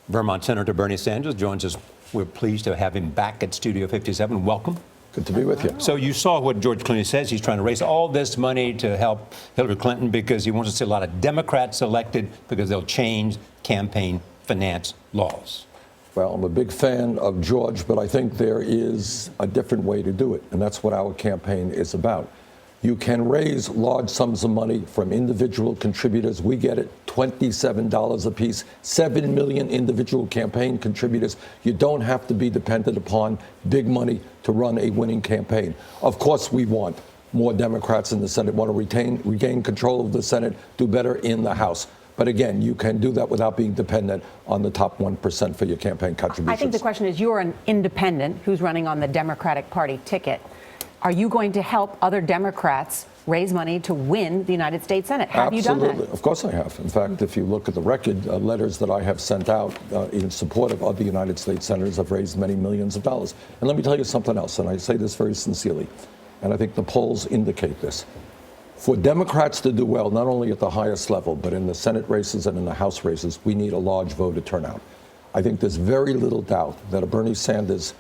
Vermont Senator Bernie Sanders joins us. We're pleased to have him back at Studio 57. Welcome. Good to be with you. So you saw what George Clooney says. He's trying to raise all this money to help Hillary Clinton because he wants to see a lot of Democrats elected because they'll change campaign finance laws. Well, I'm a big fan of George, but I think there is a different way to do it, and that's what our campaign is about. You can raise large sums of money from individual contributors. We get it, $27 a piece, 7 million individual campaign contributors. You don't have to be dependent upon big money to run a winning campaign. Of course, we want more Democrats in the Senate, want to regain control of the Senate, do better in the House. But again, you can do that without being dependent on the top 1% for your campaign contributions. I think the question is, you're an independent who's running on the Democratic Party ticket. Are you going to help other Democrats raise money to win the United States Senate? Have you done that? Absolutely. Of course I have. In fact, if you look at the record, letters that I have sent out in support of other United States senators have raised many millions of dollars. And let me tell you something else, and I say this very sincerely, and I think the polls indicate this. For Democrats to do well, not only at the highest level, but in the Senate races and in the House races, we need a large voter turnout. I think there's very little doubt that a Bernie Sanders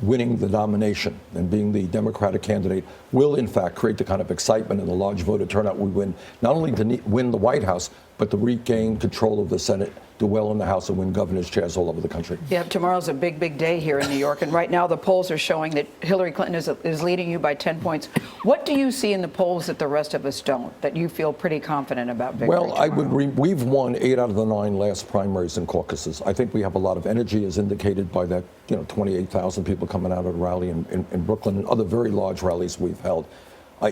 winning the nomination and being the Democratic candidate will, in fact, create the kind of excitement and the large voter turnout we win, not only to win the White House, but to regain control of the Senate, do well in the House, and win governor's chairs all over the country. Yeah, tomorrow's a big, big day here in New York, and right now the polls are showing that Hillary Clinton is leading you by 10 points. What do you see in the polls that the rest of us don't, that you feel pretty confident about victory tomorrow? We've won 8 out of the 9 last primaries and caucuses. I think we have a lot of energy, as indicated by that 28,000 people coming out at a rally in Brooklyn and other very large rallies we've held.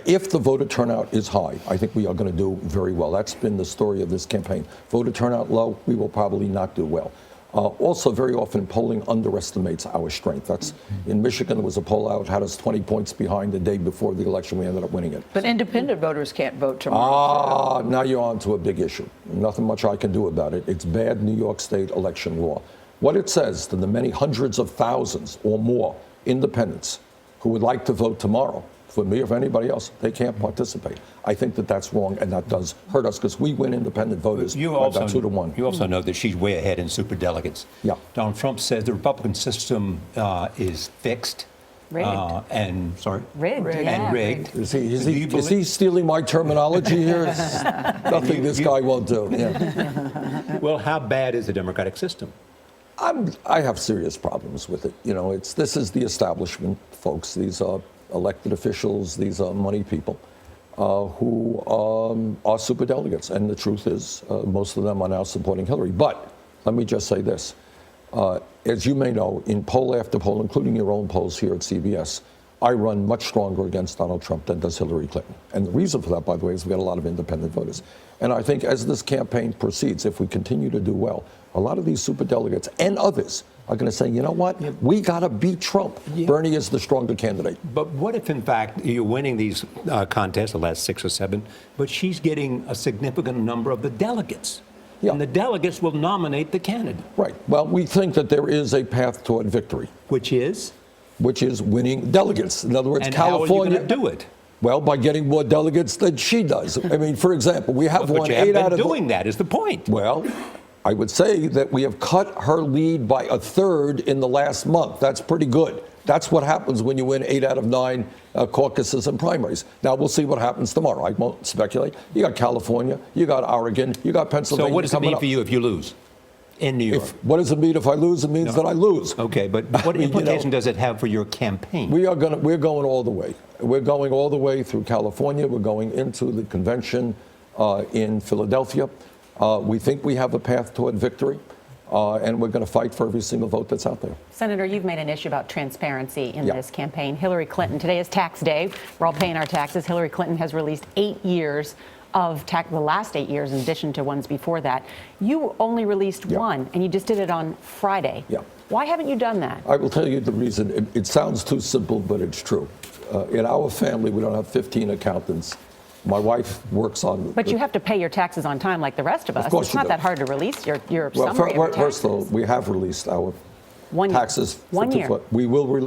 If the voter turnout is high, I think we are going to do very well. That's been the story of this campaign. Voter turnout low, we will probably not do well. Also, very often, polling underestimates our strength. That's in Michigan, there was a poll out, had us 20 points behind the day before the election. We ended up winning it. But independent voters can't vote tomorrow. Now you're on to a big issue. Nothing much I can do about it. It's bad New York State election law. What it says to the many hundreds of thousands or more independents who would like to vote tomorrow, for me or for anybody else, they can't participate. I think that that's wrong, and that does hurt us because we win independent voters by about 2-1. You also know that she's way ahead in superdelegates. Yeah. Donald Trump says the Republican system is fixed. Rigged. Rigged. Yeah, rigged. Is he stealing my terminology here? Nothing this guy won't do. Yeah. Well, how bad is the Democratic system? I have serious problems with it. This is the establishment, folks. These are elected officials, these are money people who are superdelegates. And the truth is, most of them are now supporting Hillary. But let me just say this. As you may know, in poll after poll, including your own polls here at CBS, I run much stronger against Donald Trump than does Hillary Clinton. And the reason for that, by the way, is we got a lot of independent voters. And I think as this campaign proceeds, if we continue to do well, a lot of these superdelegates and others are going to say, you know what, we got to beat Trump. Yeah. Bernie is the stronger candidate. But what if, in fact, you're winning these contests, the last 6 or 7, but she's getting a significant number of the delegates? Yeah. And the delegates will nominate the candidate. Right. Well, we think that there is a path toward victory. Which is? Which is winning delegates. In other words, and California. How are you going to do it? Well, by getting more delegates than she does. I mean, for example, we have won 8 out of... doing that is the point. Well, I would say that we have cut her lead by 1/3 in the last month. That's pretty good. That's what happens when you win 8 out of 9 caucuses and primaries. Now, we'll see what happens tomorrow. I won't speculate. You got California, you got Oregon, you got Pennsylvania. So what does it mean for you if you lose in New York? What does it mean if I lose? It means that I lose. Okay, but what implication does it have for your campaign? We're going all the way. We're going all the way through California. We're going into the convention in Philadelphia. We think we have a path toward victory. And we're going to fight for every single vote that's out there. Senator, you've made an issue about transparency in this campaign. Hillary Clinton, today is tax day. We're all paying our taxes. Hillary Clinton has released 8 years of tax, the last 8 years, in addition to ones before that. You only released one, and you just did it on Friday. Yeah. Why haven't you done that? I will tell you the reason. It sounds too simple, but it's true. In our family, we don't have 15 accountants. My wife works on... But you have to pay your taxes on time like the rest of us. Of course it's not that hard to release your well, summary of your taxes. First of all, we have released our taxes. 1 year.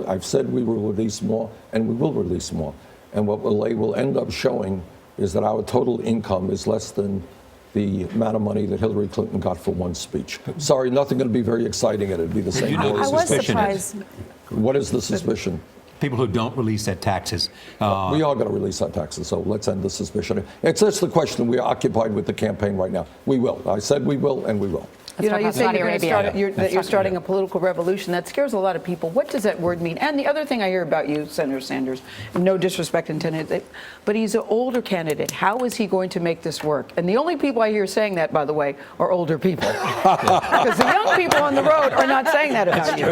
I've said we will release more, and we will release more. And what will end up showing is that our total income is less than the amount of money that Hillary Clinton got for one speech. Sorry, nothing going to be very exciting, and it'd be the same. know story. I was suspicion is- surprised. What is the suspicion? People who don't release their taxes. We are going to release our taxes, so let's end the suspicion. It's just the question. We are occupied with the campaign right now. We will. I said we will, and we will. You know, talk you about say Saudi you're going to Arabia. start, that you're starting a political revolution. That scares a lot of people. What does that word mean? And the other thing I hear about you, Senator Sanders, no disrespect intended, but he's an older candidate. How is he going to make this work? And the only people I hear saying that, by the way, are older people. Because the young people on the road are not saying that about you.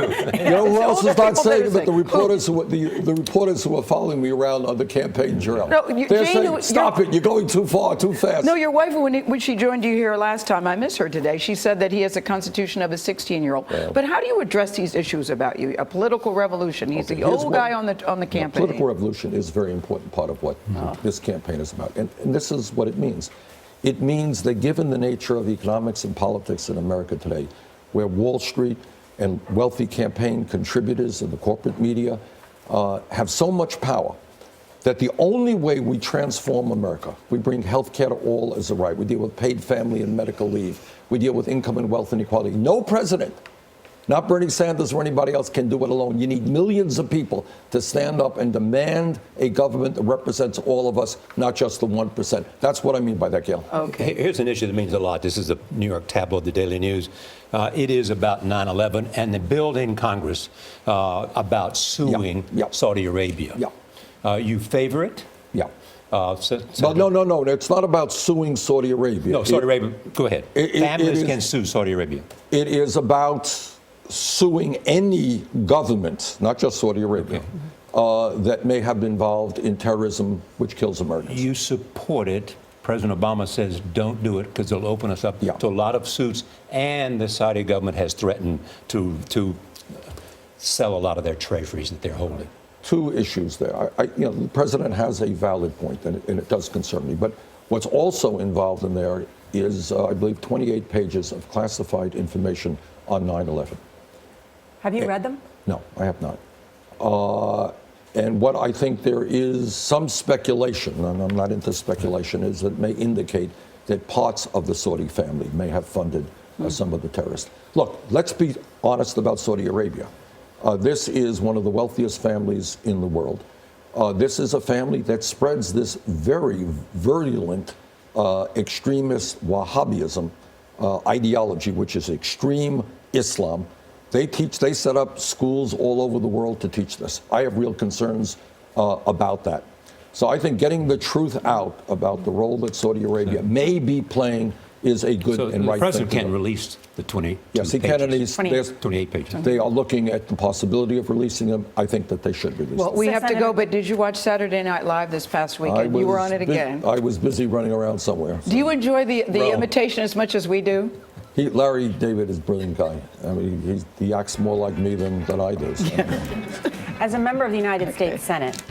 You know who else older is not people that saying are it? But the saying, reporters who are following me around on the campaign trail. No, They're Jane, saying, "Stop it! You're going too far, too fast." No, your wife, when she joined you here last time, I miss her today, she said that he has a constitution of a 16-year-old. Yeah. But how do you address these issues about you? A political revolution. He's Okay, the here's old what- guy on the campaign. Political revolution is a very important part of what this campaign is about. And this is what it means. It means that given the nature of economics and politics in America today, where Wall Street and wealthy campaign contributors and the corporate media have so much power, that the only way we transform America, we bring health care to all as a right, we deal with paid family and medical leave, we deal with income and wealth inequality. No president, not Bernie Sanders or anybody else, can do it alone. You need millions of people to stand up and demand a government that represents all of us, not just the 1%. That's what I mean by that, Gail. Okay. Here's an issue that means a lot. This is the New York tabloid, the Daily News. It is about 9/11 and the bill in Congress about suing Yeah. Saudi Arabia. Yeah. You favor it? Yeah. So, But no. It's not about suing Saudi Arabia. No, Saudi Arabia. Go ahead. it Families is- can sue Saudi Arabia. It is about suing any government, not just Saudi Arabia, that may have been involved in terrorism, which kills Americans. You support it. President Obama says don't do it because it'll open us up Yeah. to a lot of suits, and the Saudi government has threatened to sell a lot of their treasuries that they're holding. Two issues there. The president has a valid point, and it does concern me. But what's also involved in there is, I believe, 28 pages of classified information on 9/11. Have you read them? No, I have not. And what I think there is some speculation, and I'm not into speculation, is that it may indicate that parts of the Saudi family may have funded some of the terrorists. Look, let's be honest about Saudi Arabia. This is one of the wealthiest families in the world. This is a family that spreads this very virulent extremist Wahhabism ideology, which is extreme Islam. They set up schools all over the world to teach this. I have real concerns about that. So I think getting the truth out about the role that Saudi Arabia may be playing is a good So and the right president thing to can't do. release the 20 Yes, he can, and he's, 28 pages. they are looking at the possibility of releasing them. I think that they should release Well, them. we So, have to Senator- go, but did you watch Saturday Night Live this past weekend? You were on it again. I was busy running around somewhere. Do you enjoy the Rome. imitation as much as we do? Larry David is a brilliant guy. I mean, he acts more like me than I do. So. As a member of the United States Senate,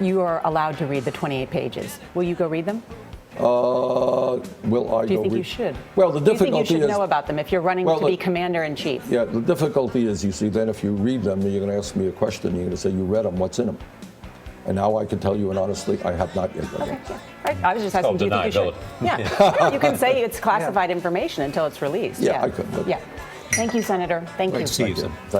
you are allowed to read the 28 pages. Will you go read them? Will I Do you go think read? you should? Well, the Do you think you difficulty should is. know about them if you're running Well, to be look- commander-in-chief? Yeah, the difficulty is, you see, then if you read them, you're going to ask me a question. You're going to say, "You read them? What's in them?" And now I can tell you, and honestly, I have not yet read them. Right. I was just asking, do you think you should? Self-deniability. Yeah. You can say it's classified information until it's released. Yeah, I could, but- Yeah. Thank you, Senator. Thank Great you. to see you, sir. Thank